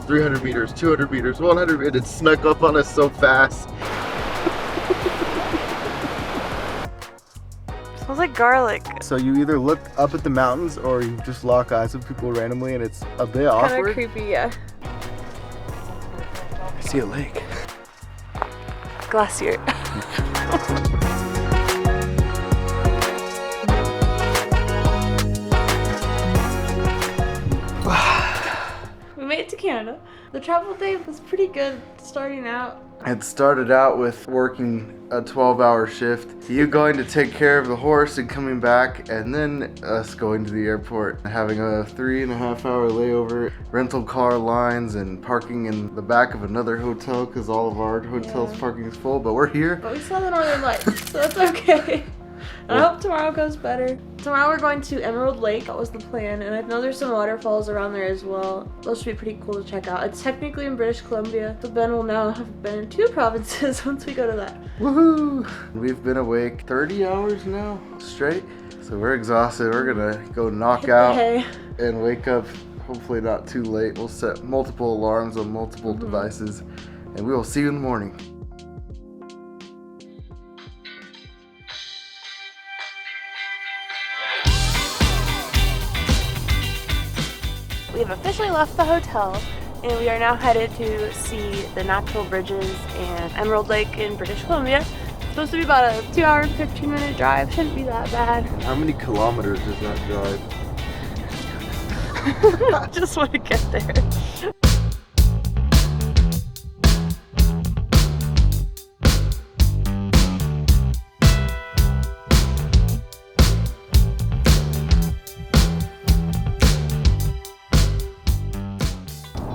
300 meters, 200 meters, 100 meters. It snuck up on us so fast. Smells like garlic. So you either look up at the mountains or you just lock eyes with people randomly, and it's a bit awkward. Kind of creepy, yeah. I see a lake. Glacier. We made it to Canada. The travel day was pretty good starting out. It started out with working a 12-hour shift, you going to take care of the horse and coming back, and then us going to the airport, having a 3.5-hour layover, rental car lines, and parking in the back of another hotel because all of our hotels parking is full, but we're here. But we saw the northern lights, so that's okay. And I hope tomorrow goes better. Tomorrow we're going to Emerald Lake. That was the plan. And I know there's some waterfalls around there as well. Those should be pretty cool to check out. It's technically in British Columbia, but Ben will now have been in 2 provinces once we go to that. Woohoo! We've been awake 30 hours now straight. So we're exhausted. We're gonna go knock out and wake up hopefully not too late. We'll set multiple alarms on multiple devices, and we will see you in the morning. We have officially left the hotel and we are now headed to see the natural bridges and Emerald Lake in British Columbia. It's supposed to be about a 2-hour and 15-minute drive. Shouldn't be that bad. How many kilometers is that drive? Just want to get there.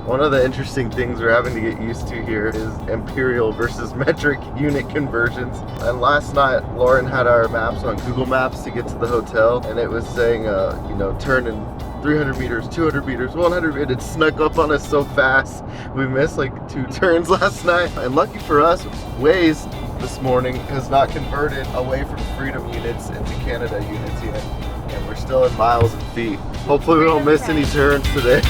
One of the interesting things we're having to get used to here is imperial versus metric unit conversions. And last night, Lauren had our maps on Google Maps to get to the hotel, and it was saying, turn in 300 meters, 200 meters, 100 meters. It snuck up on us so fast. We missed like 2 turns last night. And lucky for us, Waze this morning has not converted away from freedom units into Canada units yet. And we're still in miles and feet. Hopefully we don't miss any turns today.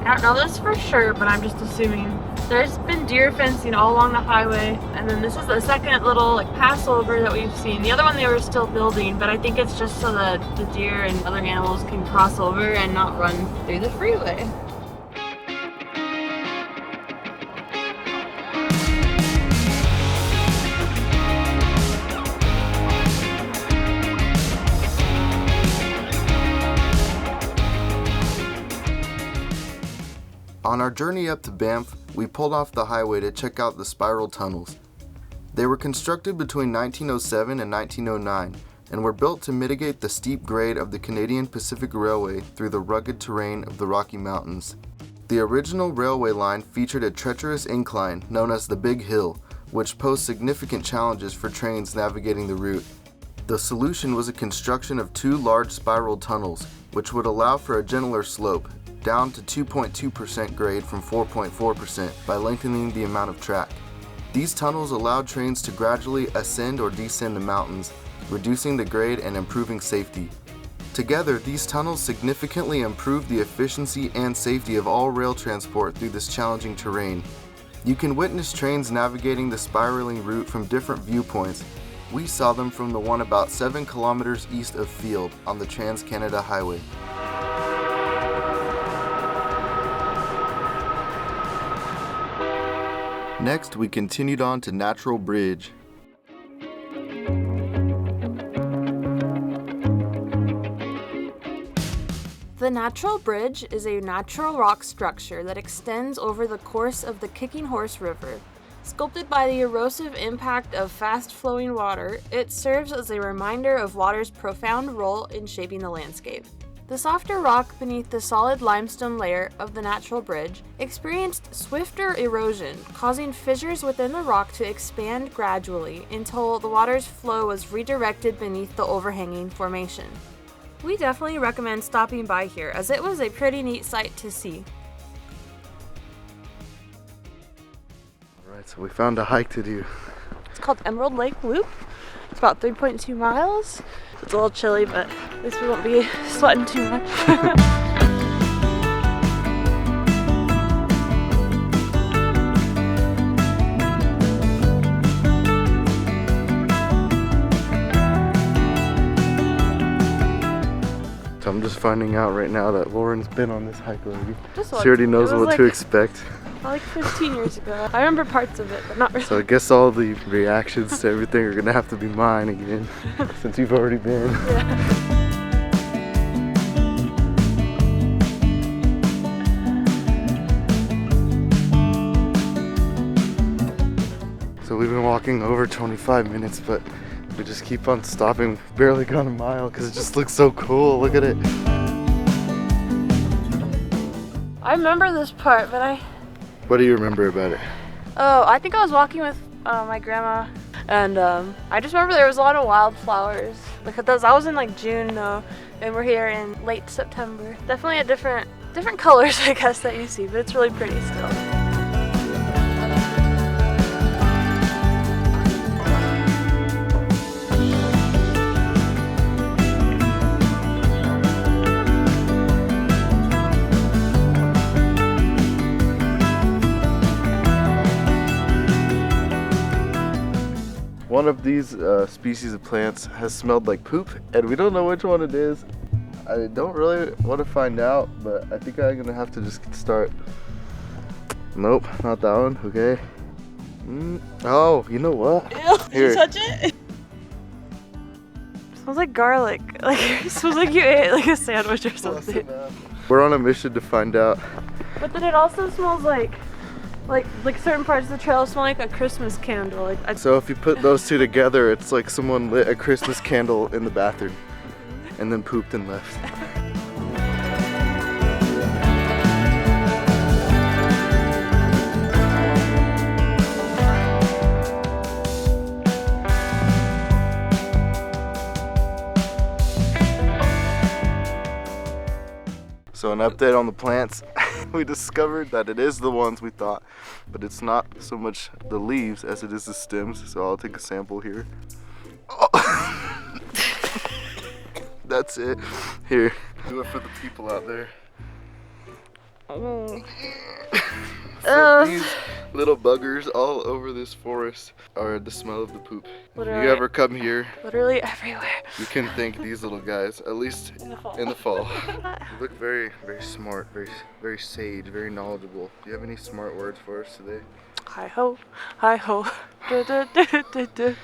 I don't know this for sure, but I'm just assuming. There's been deer fencing all along the highway, and then this is the second little passover that we've seen. The other one they were still building, but I think it's just so that the deer and other animals can cross over and not run through the freeway. On our journey up to Banff, we pulled off the highway to check out the spiral tunnels. They were constructed between 1907 and 1909 and were built to mitigate the steep grade of the Canadian Pacific Railway through the rugged terrain of the Rocky Mountains. The original railway line featured a treacherous incline known as the Big Hill, which posed significant challenges for trains navigating the route. The solution was a construction of 2 large spiral tunnels, which would allow for a gentler slope, down to 2.2% grade from 4.4% by lengthening the amount of track. These tunnels allowed trains to gradually ascend or descend the mountains, reducing the grade and improving safety. Together, these tunnels significantly improved the efficiency and safety of all rail transport through this challenging terrain. You can witness trains navigating the spiraling route from different viewpoints. We saw them from the one about 7 kilometers east of Field on the Trans-Canada Highway. Next, we continued on to Natural Bridge. The Natural Bridge is a natural rock structure that extends over the course of the Kicking Horse River. Sculpted by the erosive impact of fast-flowing water, it serves as a reminder of water's profound role in shaping the landscape. The softer rock beneath the solid limestone layer of the natural bridge experienced swifter erosion, causing fissures within the rock to expand gradually until the water's flow was redirected beneath the overhanging formation. We definitely recommend stopping by here, as it was a pretty neat sight to see. Alright, so we found a hike to do. It's called Emerald Lake Loop. It's about 3.2 miles. It's a little chilly, but at least we won't be sweating too much. So I'm just finding out right now that Lauren's been on this hike already. Just She already knows what to expect. Like 15 years ago. I remember parts of it, but not really. So I guess all the reactions to everything are gonna have to be mine again, since you've already been. Yeah. So we've been walking over 25 minutes, but we just keep on stopping. We've barely gone a mile because it just looks so cool. Look at it. I remember this part, but What do you remember about it? Oh, I think I was walking with my grandma, and I just remember there was a lot of wildflowers. Because I was in like June though, and we're here in late September. Definitely a different colors, I guess, that you see, but it's really pretty still. One of these species of plants has smelled like poop, and we don't know which one it is. I don't really want to find out, but I think I'm gonna have to just start. Nope, not that one. Okay. Oh, you know what? Ew, Here. Did you touch it? Smells like garlic. Like it smells like you ate like a sandwich or something. We're on a mission to find out. But then it also smells like certain parts of the trail smell like a Christmas candle. So if you put those two together, it's like someone lit a Christmas candle in the bathroom and then pooped and left. So an update on the plants. We discovered that it is the ones we thought, but it's not so much the leaves as it is the stems. So I'll take a sample here. Oh. That's it. Here. Do it for the people out there. Oh. So these little buggers all over this forest are the smell of the poop. Literally. If you ever come here, Literally everywhere. you can thank these little guys, at least in the fall. You look very, very smart, very sage, very knowledgeable. Do you have any smart words for us today? Hi ho, hi ho. Du, du, du, du, du.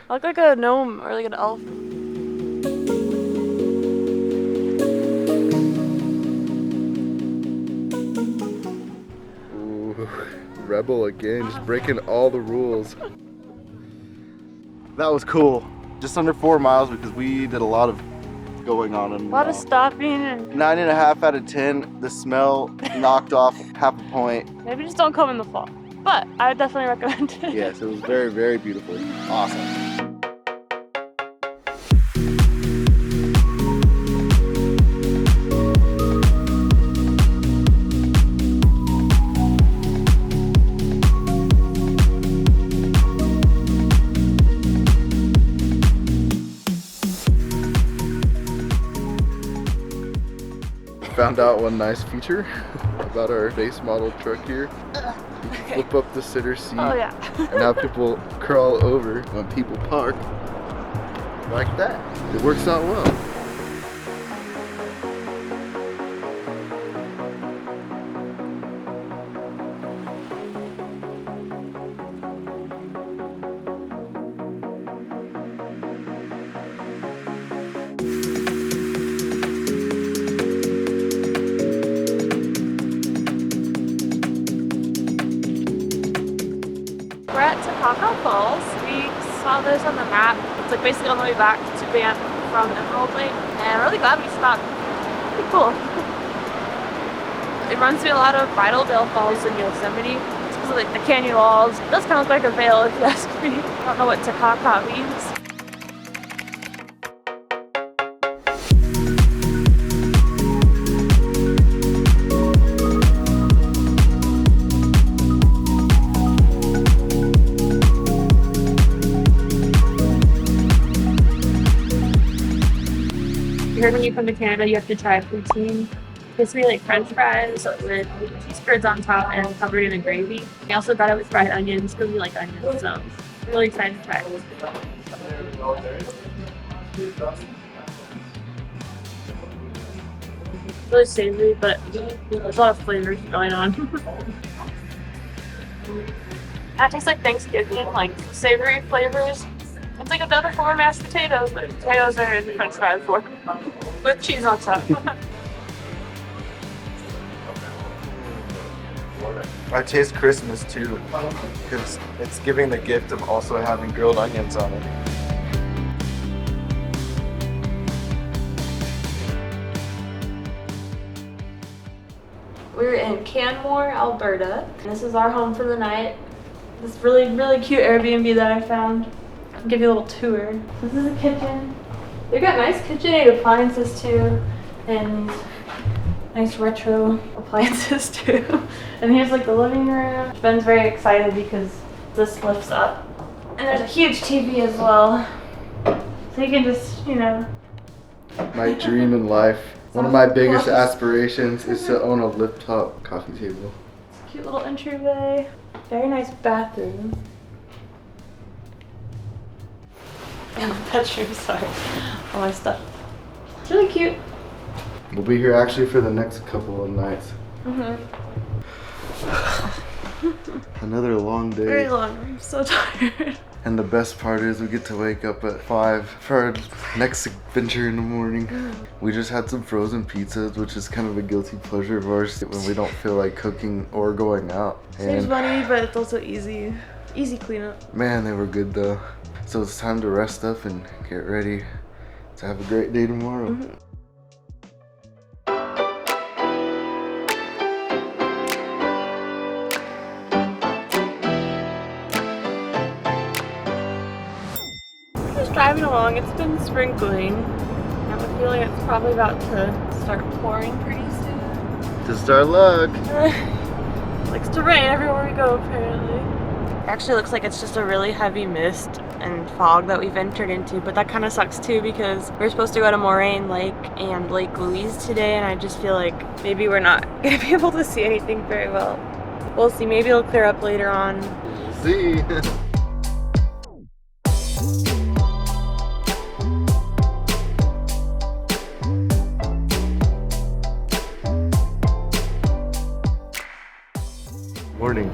I look like a gnome or like an elf. Rebel again, just breaking all the rules. That was cool. Just under 4 miles because we did a lot of going on. And A lot of stopping and 9.5 out of 10. The smell knocked off half a point. maybe just don't come in the fall. But I would definitely recommend it. Yes, it was very, very beautiful. Awesome. Found out one nice feature about our base model truck here. You can flip up the center seat and have people crawl over when people park like that. It works out well. We're at Takkakaw Falls. We saw this on the map. It's like basically on the way back to Banff from Emerald Lake, and I'm really glad we stopped. Pretty cool. It reminds me a lot of Bridal Veil Falls in Yosemite. It's because of like the canyon walls. It does kind of look like a veil if you ask me. I don't know what Takkakaw means. You heard when you come to Canada, you have to try poutine. It's really like French fries with cheese curds on top and covered in a gravy. We also got it with fried onions because we like onions, so I'm really excited to try it. It's really savory, but there's a lot of flavors going on. That tastes like Thanksgiving, like savory flavors. It's like another form of mashed potatoes, but potatoes are in the French fries form with cheese on top. I taste Christmas too, because it's giving the gift of also having grilled onions on it. We're in Canmore, Alberta. This is our home for the night. This really, really cute Airbnb that I found. I'll give you a little tour. This is the kitchen. They've got nice KitchenAid appliances too, and nice retro appliances too. And here's like the living room. Ben's very excited because this lifts up. And there's a huge TV as well. So you can just, you know. My dream in life, one of my biggest aspirations is to own a lift-top coffee table. Cute little entryway. Very nice bathroom. And the bedroom, sorry. All my stuff. It's really cute. We'll be here actually for the next couple of nights. Another long day. Very long. I'm so tired. And the best part is we get to wake up at 5 for our next adventure in the morning. We just had some frozen pizzas, which is kind of a guilty pleasure of ours when we don't feel like cooking or going out. Saves money, but it's also easy. Easy cleanup. Man, they were good though. So it's time to rest up and get ready to have a great day tomorrow. Just driving along, it's been sprinkling. I have a feeling it's probably about to start pouring pretty soon. Just our luck. Likes to rain everywhere we go apparently. Actually looks like it's just a really heavy mist and fog that we've entered into, but that kind of sucks too because we're supposed to go to Moraine Lake and Lake Louise today, and I just feel like maybe we're not gonna be able to see anything very well. We'll see, maybe it'll clear up later on. See. Morning.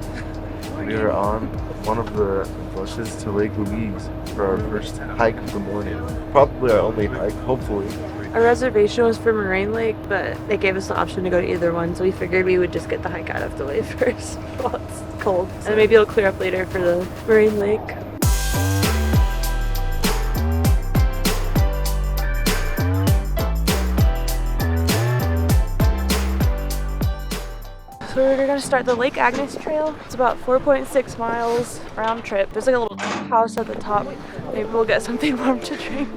We are on one of the buses to Lake Louise for our first hike of the morning. Probably our only hike, hopefully. Our reservation was for Moraine Lake, but they gave us the option to go to either one, so we figured we would just get the hike out of the way first while it's cold. And maybe it'll clear up later for the Moraine Lake. So we're gonna start the Lake Agnes Trail. It's about 4.6 miles round trip. There's like a little house at the top. Maybe we'll get something warm to drink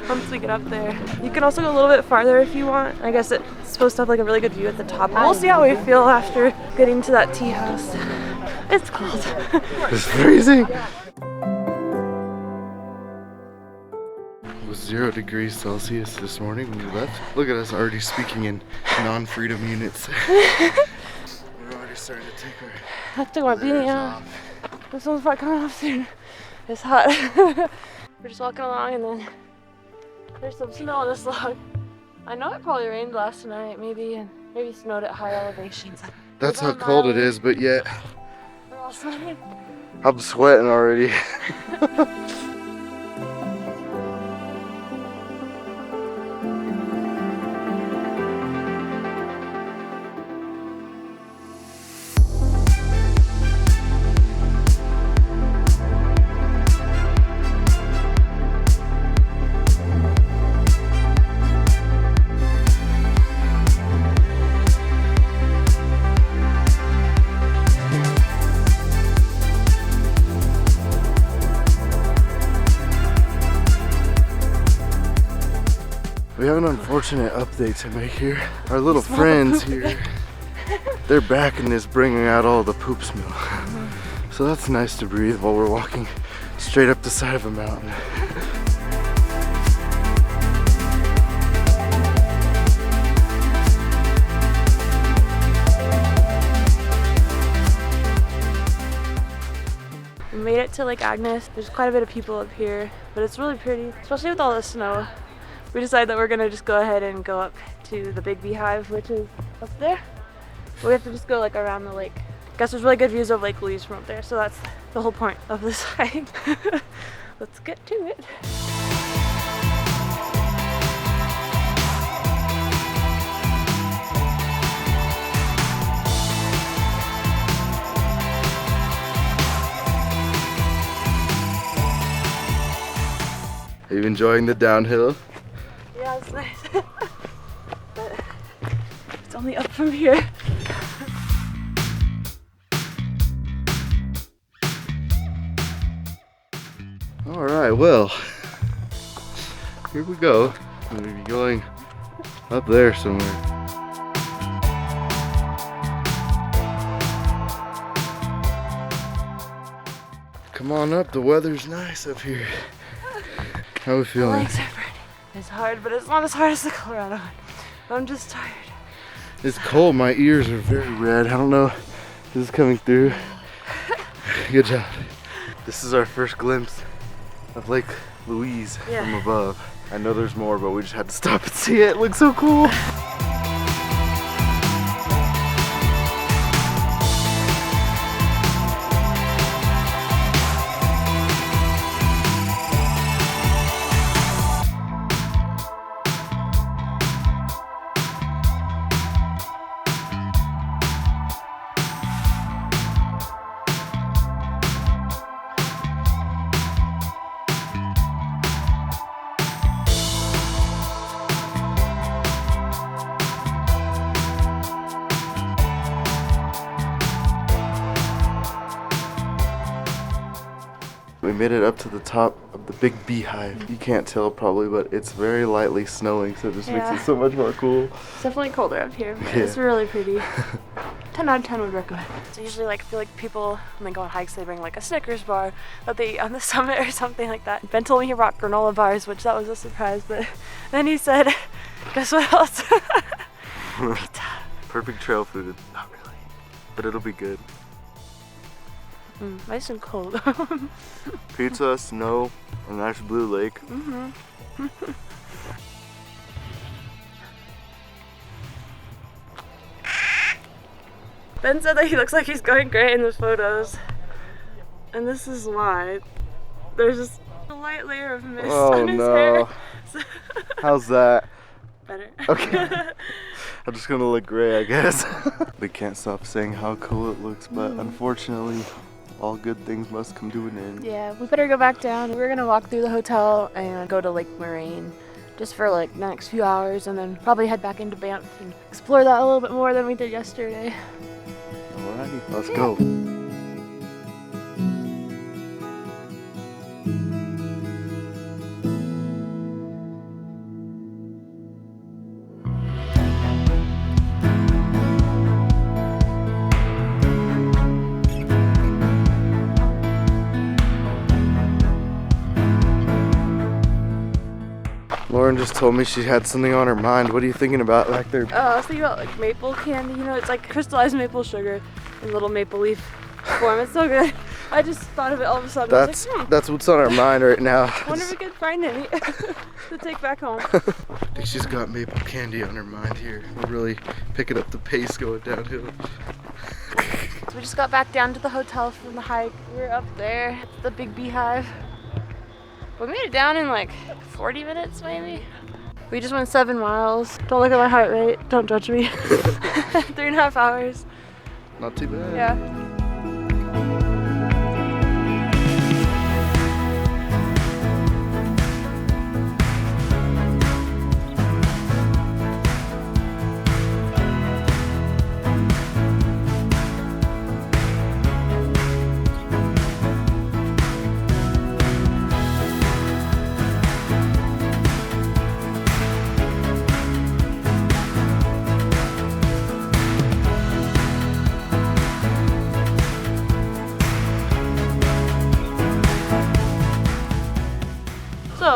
once we get up there. You can also go a little bit farther if you want. I guess it's supposed to have like a really good view at the top. We'll see how we feel after getting to that tea house. It's cold. It's freezing. It was 0 degrees Celsius this morning when we left. Look at us already speaking in non-freedom units. We're already starting to take our layers off. This one's probably coming off soon. It's hot. We're just walking along and then there's some snow on this log. I know it probably rained last night, maybe snowed at high elevations. That's how cold it is, but yet we're all sweating. I'm sweating already. We have an unfortunate update to make here. Our little friends here, they're back and is bringing out all the poop smell. So that's nice to breathe while we're walking straight up the side of a mountain. We made it to Lake Agnes. There's quite a bit of people up here, but it's really pretty, especially with all the snow. We decided that we're gonna just go ahead and go up to the Big Beehive, which is up there. We have to just go like around the lake. I guess there's really good views of Lake Louise from up there, so that's the whole point of this hike. Let's get to it. Are you enjoying the downhill? Yeah, it's nice. But it's only up from here. All right, well, here we go. I'm gonna be going up there somewhere. Come on up, the weather's nice up here. How are we feeling? My legs are burning. It's hard, but it's not as hard as the Colorado one. I'm just tired. It's cold, my ears are very red. I don't know if this is coming through. Good job. This is our first glimpse of Lake Louise from above. I know there's more, but we just had to stop and see it. It looks so cool. We made it up to the top of the Big Beehive. You can't tell probably, but it's very lightly snowing, so it just makes it so much more cool. It's definitely colder up here, but it's really pretty. 10 out of 10 would recommend. So usually I feel like people, when they go on hikes, they bring like a Snickers bar that they eat on the summit or something like that. Ben told me he brought granola bars, which that was a surprise, but then he said, guess what else? Pizza. Perfect trail food. Not really, but it'll be good. Nice and cold. Pizza, snow, a nice blue lake. Ben said that he looks like he's going great in the photos. And this is why. There's just a light layer of mist on his hair. How's that? Better. Okay. I'm just gonna look gray, I guess. We can't stop saying how cool it looks, but unfortunately, all good things must come to an end. Yeah, we better go back down. We're gonna walk through the hotel and go to Lake Moraine just for like the next few hours, and then probably head back into Banff and explore that a little bit more than we did yesterday. Alrighty, let's go. Lauren just told me she had something on her mind. What are you thinking about back there? Oh, I was thinking about like maple candy. You know, it's like crystallized maple sugar in little maple leaf form. It's so good. I just thought of it all of a sudden. That's I was like, that's what's on our mind right now. I wonder if we could find any to take back home. I think she's got maple candy on her mind here. We're really picking up the pace going downhill. So we just got back down to the hotel from the hike. We're up there. It's the Big Beehive. We made it down in like 40 minutes maybe. We just went 7 miles. Don't look at my heart rate. Don't judge me. 3.5 hours. Not too bad. Yeah.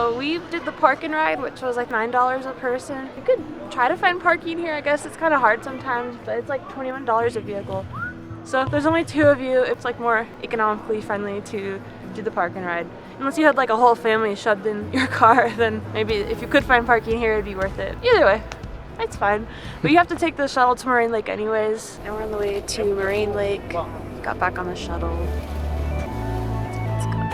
So we did the park and ride, which was like $9 a person. You could try to find parking here. I guess it's kind of hard sometimes, but it's like $21 a vehicle. So if there's only 2 of you, it's like more economically friendly to do the park and ride. Unless you had like a whole family shoved in your car, then maybe if you could find parking here, it'd be worth it. Either way, it's fine. But you have to take the shuttle to Moraine Lake anyways. And we're on the way to Moraine Lake. Got back on the shuttle. Let's go.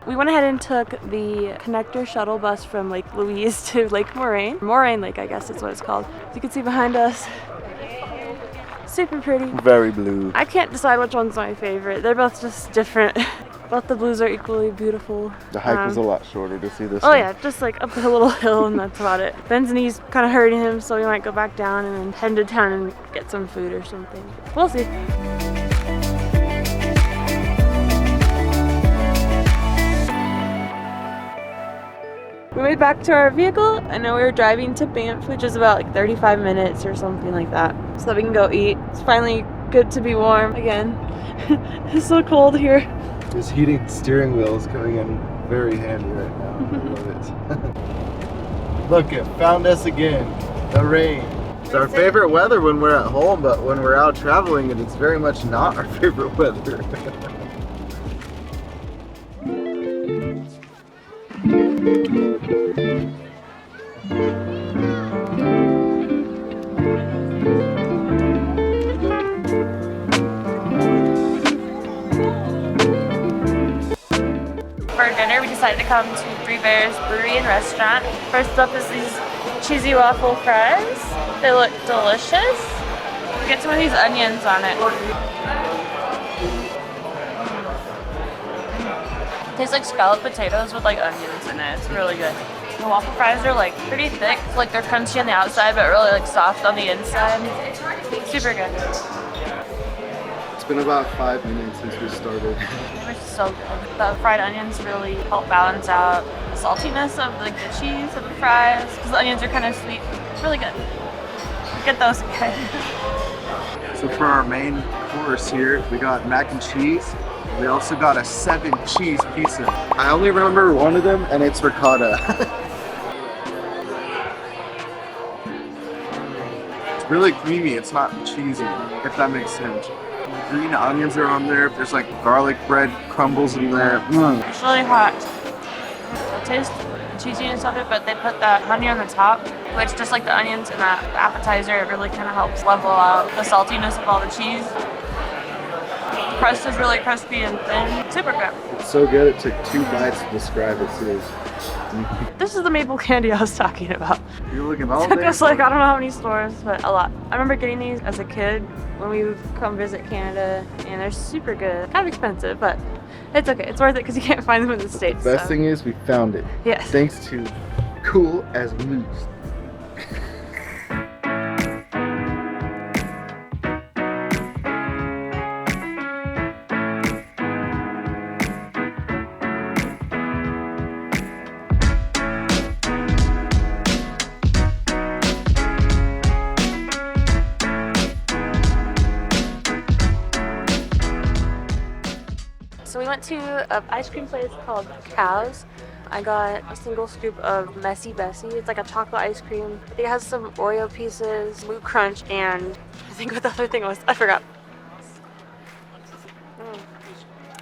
We went ahead and took the connector shuttle bus from Lake Louise to Lake Moraine. Moraine Lake, I guess is what it's called. As you can see behind us, super pretty. Very blue. I can't decide which one's my favorite. They're both just different. Both the blues are equally beautiful. The hike was a lot shorter to see this Oh one. yeah, just like up a little hill and that's about it. Ben's knees kind of hurting him, so we might go back down and then head to town and get some food or something. We'll see. We made back to our vehicle. I know we were driving to Banff, which is about like 35 minutes or something like that, so that we can go eat. It's finally good to be warm again. It's so cold here. This heating steering wheel is coming in very handy right now. I love it. Look, it found us again. The rain. It's our favorite weather when we're at home, but when we're out traveling, it's very much not our favorite weather. For dinner, we decided to come to Three Bears Brewery and Restaurant. First up is these cheesy waffle fries. They look delicious. We get some of these onions on it. Tastes like scalloped potatoes with like onions in it. It's really good. The waffle fries are like pretty thick, like they're crunchy on the outside, but really like soft on the inside. Super good. It's been about 5 minutes since we started. It's so good. The fried onions really help balance out the saltiness of like the cheese and the fries, because the onions are kind of sweet. It's really good. Get those again. So for our main course here, we got mac and cheese. We also got a 7-cheese pizza. I only remember one of them, and it's ricotta. It's really creamy. It's not cheesy, if that makes sense. Green onions are on there. There's like garlic bread crumbles in there. It's really hot. It tastes cheesiness of it, but they put that honey on the top, which just like the onions and that appetizer, it really kind of helps level out the saltiness of all the cheese. The crust is really crispy and thin. Super good. It's so good it took 2 bites to describe it too. This is the maple candy I was talking about. You're looking all It took day. us like I don't know how many stores, but a lot. I remember getting these as a kid when we would come visit Canada, and they're super good. Kind of expensive, but it's okay. It's worth it because you can't find them in the States. Best so. thing is we found it. Yes. Thanks to Cool as Moose. So we went to an ice cream place called Cow's. I got a single scoop of Messy Bessie. It's like a chocolate ice cream. It has some Oreo pieces, Moo Crunch, and I think what the other thing was. I forgot.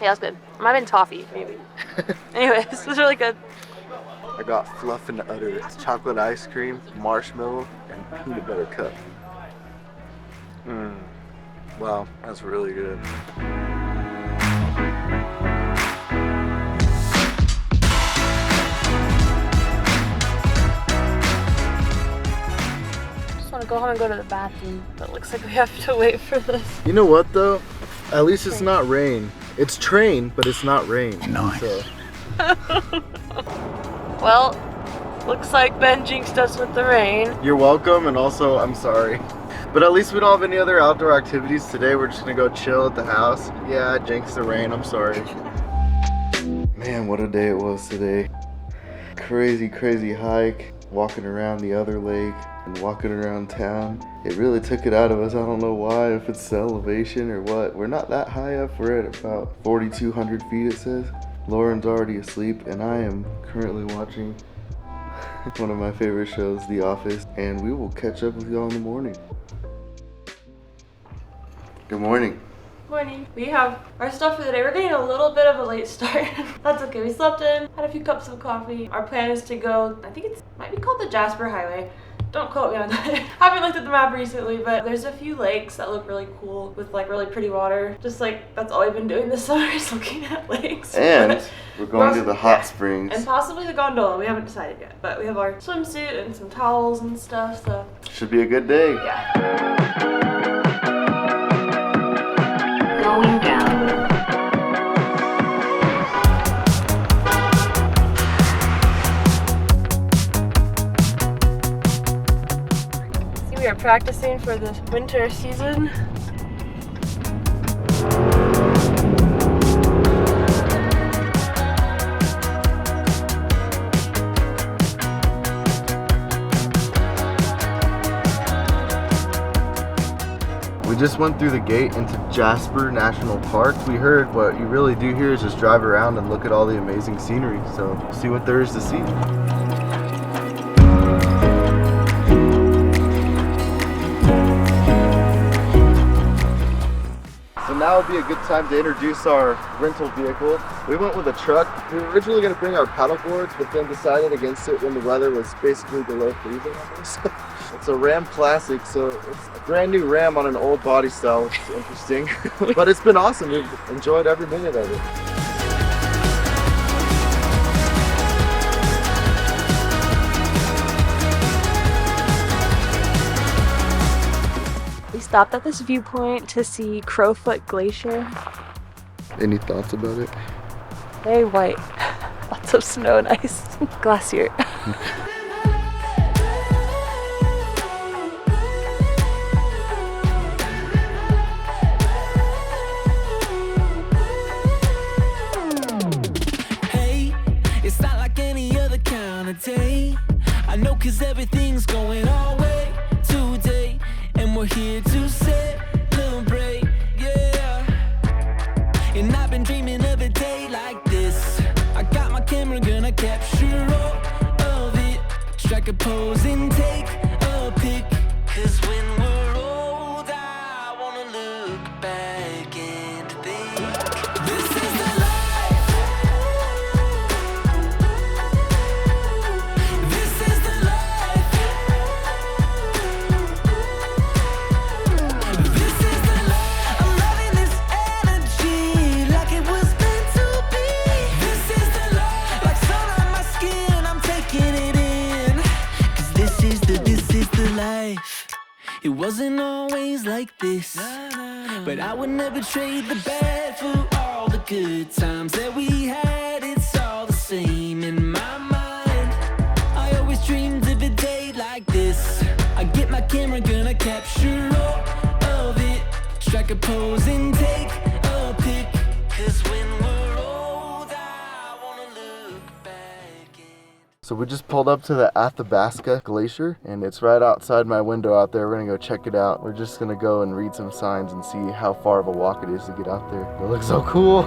Yeah, it's good. It might have been toffee, maybe. Anyways, this was really good. I got Fluff and Udder. It's chocolate ice cream, marshmallow, and peanut butter cup. Wow, that's really good. Just want to go home and go to the bathroom, but it looks like we have to wait for this. You know what though? At least it's not rain. It's train, but it's not rain. Nice. So. Well, Looks like Ben jinxed us with the rain. You're welcome, and also I'm sorry. But at least we don't have any other outdoor activities today. We're just gonna go chill at the house. Yeah, I jinxed the rain, I'm sorry. Man, what a day it was today. Crazy hike, walking around the other lake and walking around town. It really took it out of us. I don't know why, if it's the elevation or what. We're not that high up. We're at about 4,200 feet, it says. Lauren's already asleep, and I am currently watching one of my favorite shows, The Office, and we will catch up with y'all in the morning. Good morning. Morning. We have our stuff for the day. We're getting a little bit of a late start. That's okay. We slept in, had a few cups of coffee. Our plan is to go, I think it might be called the Jasper Highway. Don't quote me on that. Haven't looked at the map recently, but there's a few lakes that look really cool with like really pretty water. Just like that's all we've been doing this summer is looking at lakes. And we're going to the hot springs. And possibly the gondola. We haven't decided yet, but we have our swimsuit and some towels and stuff, so. Should be a good day. Yeah. Going down. We are practicing for the winter season. We just went through the gate into Jasper National Park. We heard what you really do here is just drive around and look at all the amazing scenery. So see what there is to see. So now would be a good time to introduce our rental vehicle. We went with a truck. We were originally going to bring our paddle boards, but then decided against it when the weather was basically below freezing almost. It's a Ram Classic, so it's a brand new Ram on an old body style, which is interesting. But it's been awesome. We've enjoyed every minute of it. We stopped at this viewpoint to see Crowfoot Glacier. Any thoughts about it? Very white. Lots of snow and ice. Glacier. Hey, it's not like any other kind of day. I know 'cause everything's going our way today. And we're here to celebrate, yeah. And I've been dreaming of a day like this. I got my camera, gonna capture all of it. Strike a pose and take a pic. 'Cause when we're old, I wanna look back and think this is the life. This is the life. This is the life. I'm loving this energy like it was meant to be. This is the life. Like sun on my skin, I'm taking it in. 'Cause this is the life. It wasn't always like this, but I would never trade the bad for all the good times that we had. It's all the same in my mind. I always dreamed of a day like this. I get my camera, gonna capture all of it. Strike a pose and take a pic. 'Cause when we're old, I wanna look back and So we just pulled up to the Athabasca Glacier, and it's right outside my window out there. We're gonna go check it out. We're just gonna go and read some signs and see how far of a walk it is to get out there. It looks so cool.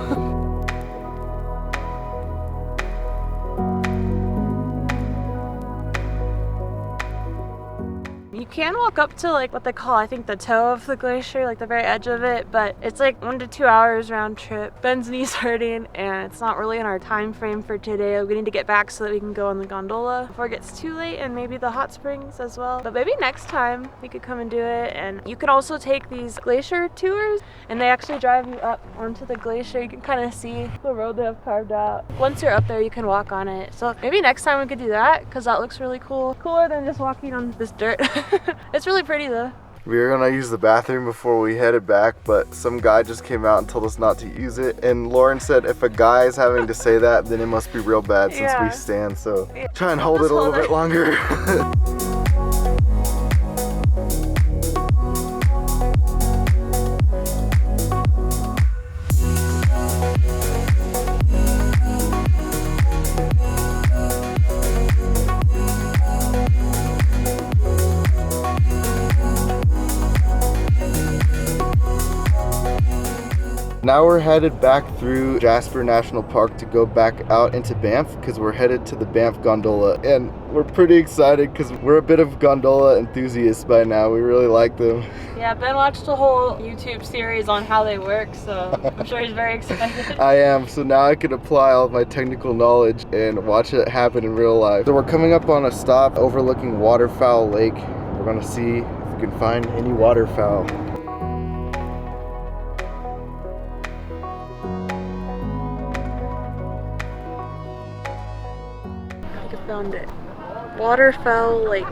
You can walk up to like what they call, I think, the toe of the glacier, like the very edge of it, but it's like 1 to 2 hours round trip. Ben's knee's hurting and it's not really in our time frame for today. We need to get back so that we can go on the gondola before it gets too late, and maybe the hot springs as well. But maybe next time we could come and do it. And you can also take these glacier tours, and they actually drive you up onto the glacier. You can kind of see the road they have carved out. Once you're up there, you can walk on it. So maybe next time we could do that, because that looks really cool. Cooler than just walking on this dirt. It's really pretty though. We were gonna use the bathroom before we headed back, but some guy just came out and told us not to use it. And Lauren said if a guy is having to say that, then it must be real bad since we stand. So try and hold it a little bit longer. Now we're headed back through Jasper National Park to go back out into Banff because we're headed to the Banff Gondola, and we're pretty excited because we're a bit of gondola enthusiasts by now. We really like them. Yeah, Ben watched a whole YouTube series on how they work, so I'm sure he's very excited. I am, so now I can apply all of my technical knowledge and watch it happen in real life. So we're coming up on a stop overlooking Waterfowl Lake. We're gonna see if we can find any waterfowl. Found it. Waterfowl Lake.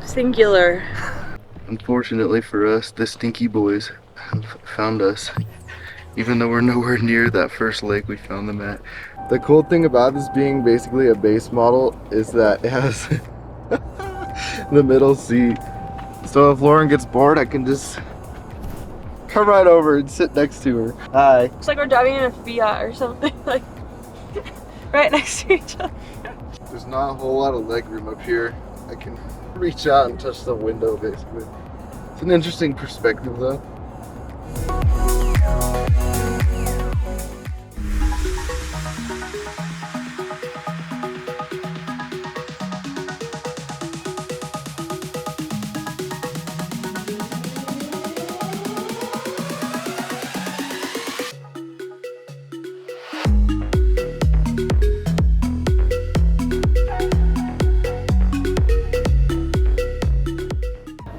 Singular. Unfortunately for us, the stinky boys have found us. Even though we're nowhere near that first lake we found them at. The cool thing about this being basically a base model is that it has the middle seat. So if Lauren gets bored, I can just come right over and sit next to her. Hi. It's like we're driving in a Fiat or something, like right next to each other. There's not a whole lot of leg room up here. I can reach out and touch the window basically. It's an interesting perspective though.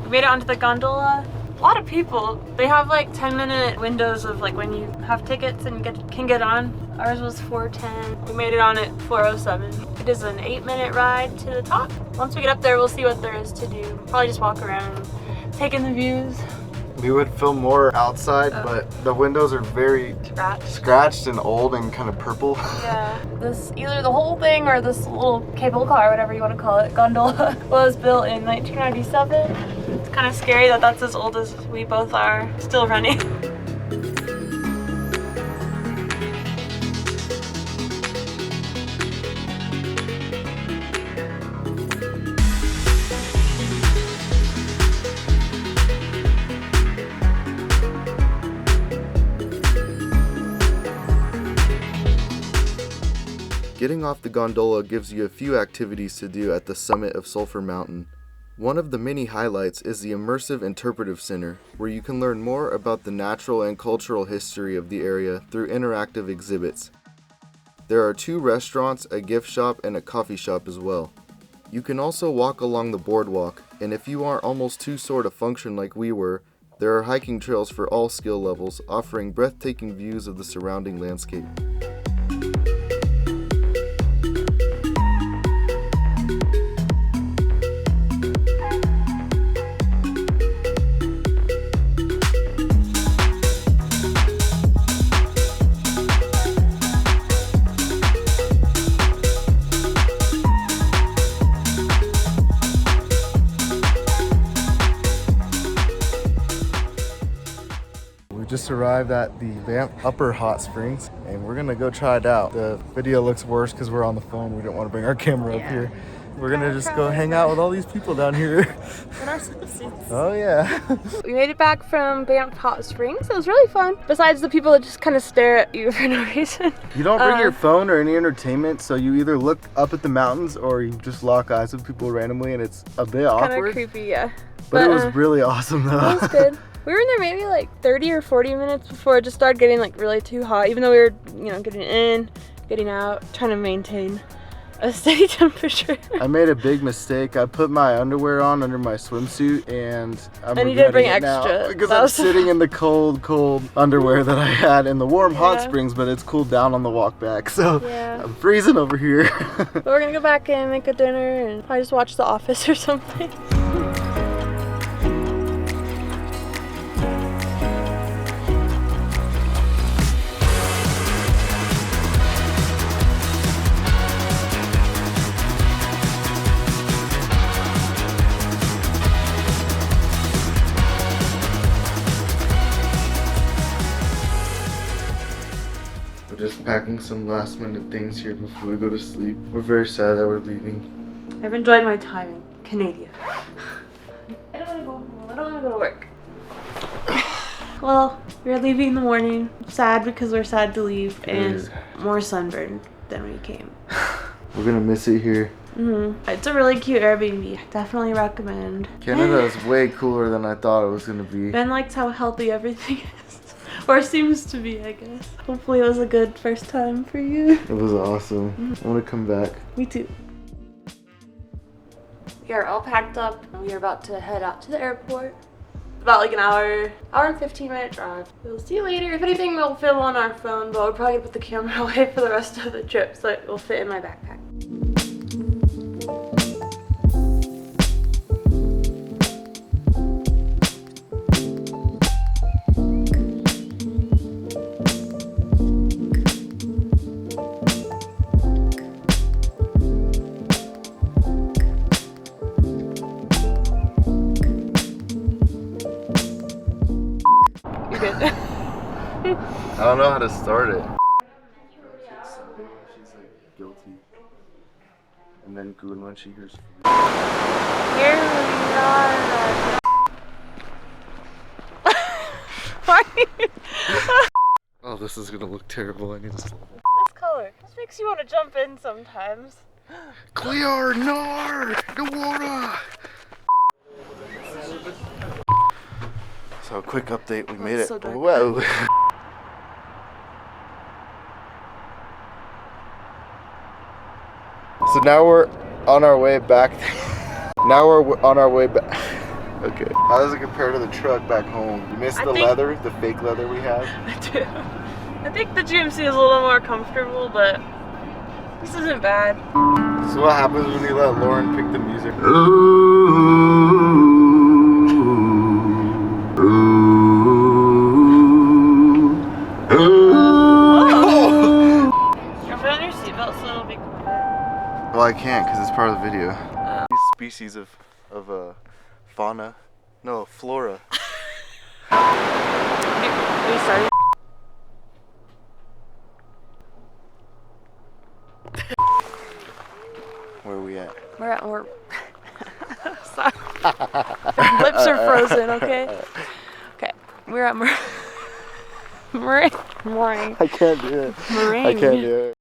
Made it onto the gondola. A lot of people. They have like 10-minute windows of like when you have tickets and can get on. Ours was 4:10. We made it on at 4:07. It is an 8-minute ride to the top. Once we get up there, we'll see what there is to do. Probably just walk around, take in the views. We would film more outside, but the windows are very scratched and old and kind of purple. Yeah, this either the whole thing or this little cable car, whatever you want to call it, gondola, was built in 1997. It's kind of scary that that's as old as we both are, still running. Getting off the gondola gives you a few activities to do at the summit of Sulphur Mountain. One of the many highlights is the Immersive Interpretive Center, where you can learn more about the natural and cultural history of the area through interactive exhibits. There are 2 restaurants, a gift shop, and a coffee shop as well. You can also walk along the boardwalk, and if you aren't almost too sore to function like we were, there are hiking trails for all skill levels, offering breathtaking views of the surrounding landscape. Just arrived at the Banff Upper Hot Springs and we're gonna go try it out. The video looks worse because we're on the phone. We didn't want to bring our camera up here. We're gonna just go hang out with all these people down here. In our swimsuits. Oh yeah. We made it back from Banff Hot Springs. It was really fun. Besides the people that just kind of stare at you for no reason. You don't bring your phone or any entertainment, so you either look up at the mountains or you just lock eyes with people randomly, and it's a bit awkward. Kind of creepy, yeah. But it was really awesome though. It was good. We were in there maybe like 30 or 40 minutes before it just started getting like really too hot, even though we were, you know, getting in, getting out, trying to maintain a steady temperature. I made a big mistake. I put my underwear on under my swimsuit and I'm and you didn't bring extra extra. Because I'm sitting in the cold underwear that I had in the warm hot springs, but it's cooled down on the walk back. So I'm freezing over here. But we're gonna go back and make a dinner and probably just watch The Office or something. packing some last minute things here before we go to sleep. We're very sad that we're leaving. I've enjoyed my time in Canada. I don't want to go home. I don't want to go to work. Well, we're leaving in the morning. Sad because we're sad to leave, and more sunburned than we came. We're gonna miss it here. It's a really cute Airbnb. Definitely recommend. Canada is way cooler than I thought it was gonna be. Ben likes how healthy everything is. Or seems to be, I guess. Hopefully it was a good first time for you. It was awesome. I want to come back. Me too. We are all packed up and we are about to head out to the airport. About like an hour and 15-minute drive. We'll see you later. If anything, we'll film on our phone, but we'll probably put the camera away for the rest of the trip so it will fit in my backpack. I don't know how to start it. She's like guilty. And then Goon when she hears. Here we are. Oh, this is gonna look terrible. I need to slow. This color. This makes you want to jump in sometimes. Clear, no water. So, quick update. We made it. So dark. Whoa. So now we're on our way back. Now we're on our way back. Okay. How does it compare to the truck back home? You missed the leather, the fake leather we have? I do. I think the GMC is a little more comfortable, but this isn't bad. So what happens when you let Lauren pick the music? Put on your seatbelt so it'll be quiet. Well, I can't because it's part of the video. These species of fauna, no, flora. We started. Where are we at? We're sorry. Lips are frozen, okay? Okay. We're at Moraine. I can't do it. Moraine. I can't do it.